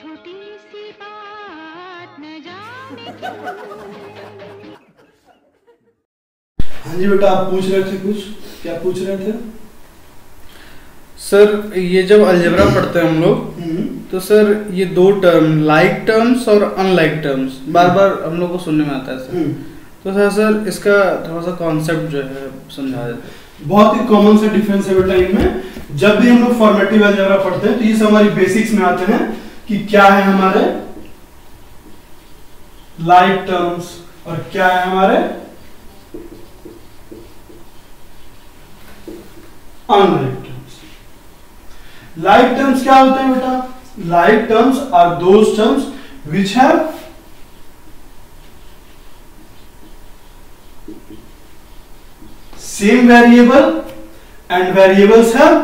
छोटी सी बात न जाने हाँ जी बेटा, आप पूछ रहे थे कुछ, क्या पूछ रहे थे? सर ये जब अलजेब्रा पढ़ते हैं हम लोग, तो सर ये दो टर्म लाइक टर्म्स और अनलाइक टर्म्स बार बार हम लोग को सुनने में आता है सर। तो सर इसका थोड़ा सा कॉन्सेप्ट जो है समझा देते। बहुत ही कॉमन सा डिफरेंस है बेटा इनमें। जब भी हम लोग फॉर्मेटिव अलजेब्रा पढ़ते हैं तो ये सब हमारी बेसिक्स में आते हैं कि क्या है हमारे लाइक टर्म्स और क्या है हमारे अनलाइक टर्म्स। लाइक टर्म्स क्या होते हैं बेटा? Like terms are those terms which have same variable and variables have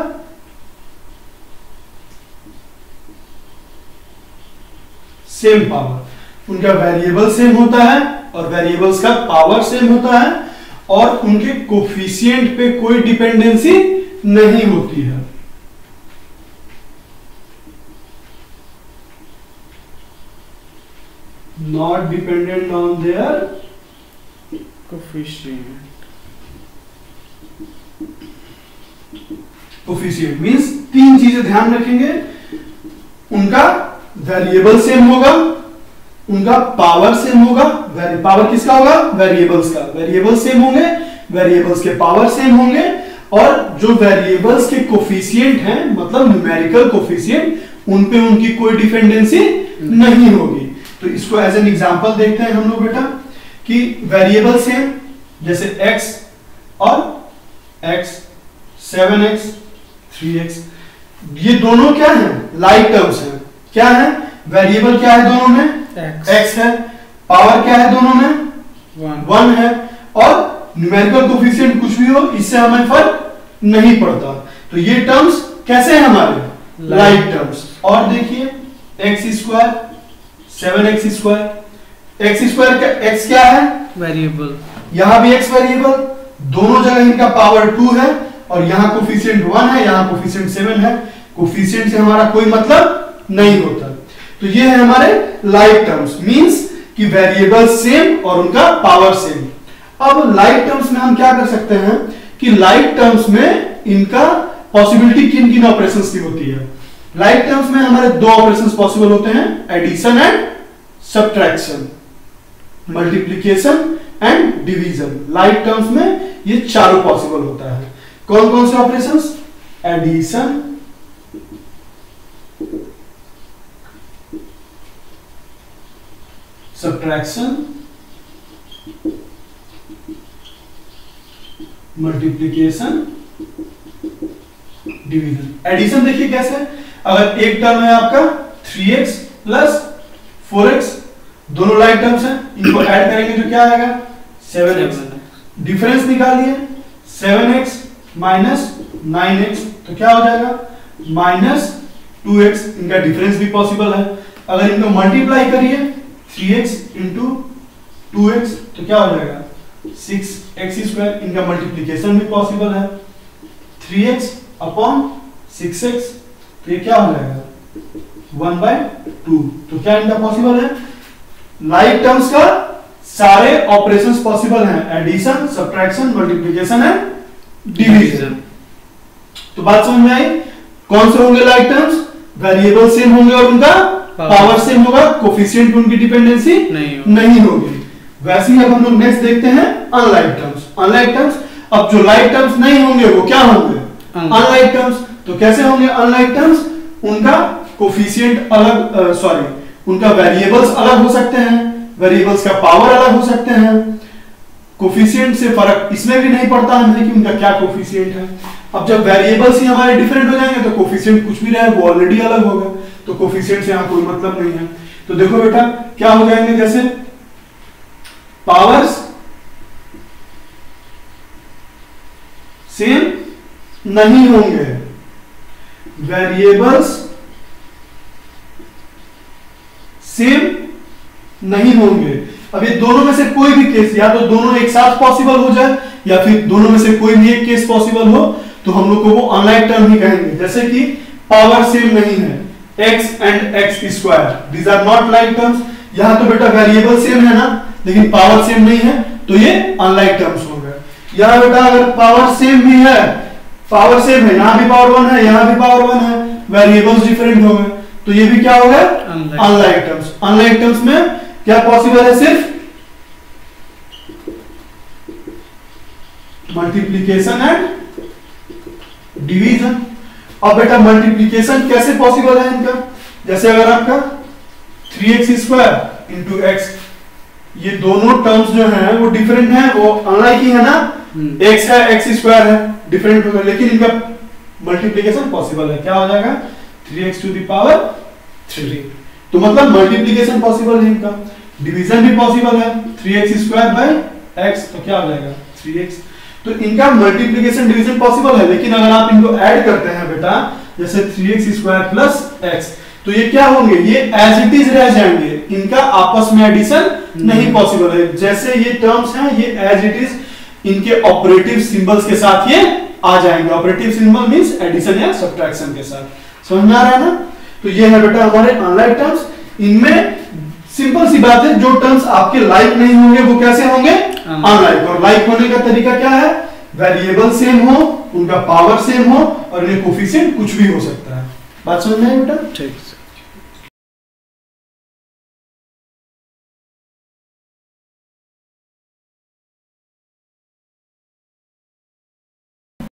same power। उनका वेरिएबल सेम होता है और वेरिएबल्स का पावर सेम होता है और उनके कोफिशिएंट पे कोई डिपेंडेंसी नहीं होती है। Not dependent on their coefficient. Coefficient means तीन चीजें ध्यान रखेंगे। उनका वेरिएबल सेम होगा, उनका पावर सेम होगा। पावर किसका होगा? वेरिएबल्स का। वेरिएबल सेम होंगे, वेरिएबल्स के पावर सेम होंगे और जो वेरिएबल्स के कोफिशिएंट हैं मतलब न्यूमेरिकल कोफिशिएंट, उन पे उनकी कोई डिपेंडेंसी नहीं होगी। तो इसको एज एन एग्जांपल देखते हैं हम लोग बेटा कि वेरिएबल सेम जैसे x और x, 7x 3x, ये दोनों क्या है? लाइक टर्म्स हैं। क्या है? वेरिएबल क्या है दोनों में? x है। पावर क्या है दोनों में? 1 है। और न्यूमेरिकल कोफिशिएंट कुछ भी हो, इससे हमें फर्क नहीं पड़ता। तो ये टर्म्स कैसे हैं हमारे? Like terms. और देखिए x square, 7x square. x square का x क्या है? वेरिएबल। यहां भी x वेरिएबल, दोनों जगह इनका पावर 2 है और यहां कोफिशिएंट 1 है, यहां कोफिशिएंट 7 है। कोफिशिएंट से हमारा कोई मतलब नहीं होता। तो ये है हमारे लाइक टर्म्स, मींस कि वेरिएबल सेम और उनका पावर सेम। अब लाइक टर्म्स में हम क्या कर सकते हैं कि लाइक टर्म्स में इनका पॉसिबिलिटी किन किन ऑपरेशंस की होती है? लाइक टर्म्स में हमारे दो ऑपरेशंस पॉसिबल होते हैं, addition and subtraction, multiplication and division. Like terms में ये चारों पॉसिबल होता है। कौन कौन से operations? Addition, subtraction, multiplication, division. Addition देखिए कैसे, अगर एक टर्म है आपका 3x प्लस 4x, दोनों लाइक टर्म्स हैं, इनको ऐड करेंगे तो क्या आएगा? 7x। डिफरेंस निकालिए, 7x माइनस 9x, तो क्या हो जाएगा? Minus 2x। इनका डिफरेंस भी पॉसिबल है। अगर इनको मल्टीप्लाई करिए, 3x इंटू 2x, तो क्या हो जाएगा? 6x square. इनका मल्टीप्लिकेशन भी पॉसिबल है, 3x अपॉन 6x, तो ये क्या हो जाएगा? 1/2। तो क्या इनका पॉसिबल है? लाइक टर्म्स का सारे ऑपरेशंस पॉसिबल हैं, addition, subtraction, multiplication and division. तो बात समझ में आई? कौन से होंगे लाइक टर्म्स? वेरिएबल सेम होंगे और उनका पावर सेम होगा, कोफिशिएंट उनकी डिपेंडेंसी नहीं होगी। वैसे ही अब हम लोग नेक्स्ट देखते हैं अनलाइक टर्म्स। अनलाइक टर्म्स, अब जो लाइक टर्म्स नहीं होंगे वो क्या होंगे? Unlike terms. तो कैसे होंगे अनलाइक टर्म्स? उनका कोफिशिएंट अलग, उनका वेरिएबल्स अलग हो सकते हैं, वेरिएबल्स का पावर अलग हो सकते हैं। कोफिशिएंट से फर्क इसमें भी नहीं पड़ता हमें कि उनका क्या कोफिशिएंट है। अब जब वेरिएबल्स ही हमारे डिफरेंट हो जाएंगे तो कोफिशिएंट कुछ भी रहे वो ऑलरेडी अलग होगा, तो कोफिशिएंट से यहां कोई मतलब नहीं है। तो देखो बेटा क्या हो जाएंगे, जैसे पावर्स सेम नहीं होंगे, वेरिएबल्स सेम नहीं होंगे। अब ये दोनों में से कोई भी केस, या तो दोनों एक साथ पॉसिबल हो जाए या फिर दोनों में से कोई भी एक केस पॉसिबल हो, तो हम लोग को वो अनलाइक टर्म ही कहेंगे। जैसे कि पावर सेम नहीं है, x and x square, these are not like terms. यहाँ तो बेटा वेरिएबल सेम है ना, लेकिन पावर सेम नहीं है, तो ये अनलाइक टर्म्स हो गए। यहाँ बेटा अगर पावर सेम भी है, पावर सेम है, यहाँ भी पावर 1 है, यहाँ भी पावर 1 है, वेरिएबल्स डिफरेंट हो गए, तो ये भी क्या हो गया, अनलाइक टर्म्स। अनलाइक टर्म्स में क्या पॉसिबल है, सिर्फ मल्टीप्लीकेशन एंड डिवीजन। अब बेटा मल्टीप्लीकेशन कैसे पॉसिबल है इनका, जैसे अगर आपका 3x स्क्वायर इंटू x, ये दोनों टर्म्स जो हैं वो डिफरेंट हैं, वो अनलाइक ही है ना, x है x स्क्वायर है, डिफरेंट होगा, लेकिन इनका मल्टीप्लीकेशन पॉसिबल है। क्या हो जाएगा, 3x टू द पावर 3। तो मतलब मल्टीप्लीकेशन पॉसिबल है इनका, डिवीजन भी पॉसिबल है, 3x स्क्वायर बाय x, तो क्या हो जाएगा 3x। तो इनका मल्टीप्लीकेशन डिवीजन पॉसिबल है, लेकिन अगर आप इनको ऐड करते हैं बेटा, जैसे 3x स्क्वायर प्लस x, तो ये क्या होंगे, ये एज इट इज रह जाएंगे, इनका आपस में एडिशन नहीं पॉसिबल है। जैसे ये टर्म्स हैं, ये एज इट इज इनके ऑपरेटिव सिंबल्स के साथ ये आ जाएंगे। ऑपरेटिव सिंबल मींस एडिशन या सब्ट्रैक्शन के साथ, समझ में आ रहा है ना। तो ये है बेटा हमारे अनलाइक टर्म्स। इनमें सिंपल सी बात है, जो टर्म्स आपके लाइक नहीं होंगे वो कैसे होंगे, अनलाइक। और लाइक होने का तरीका क्या है, वेरिएबल सेम हो, उनका पावर सेम हो, और इनके कोफिशिएंट कुछ भी हो सकता है। बात समझ में आई बेटा, ठीक।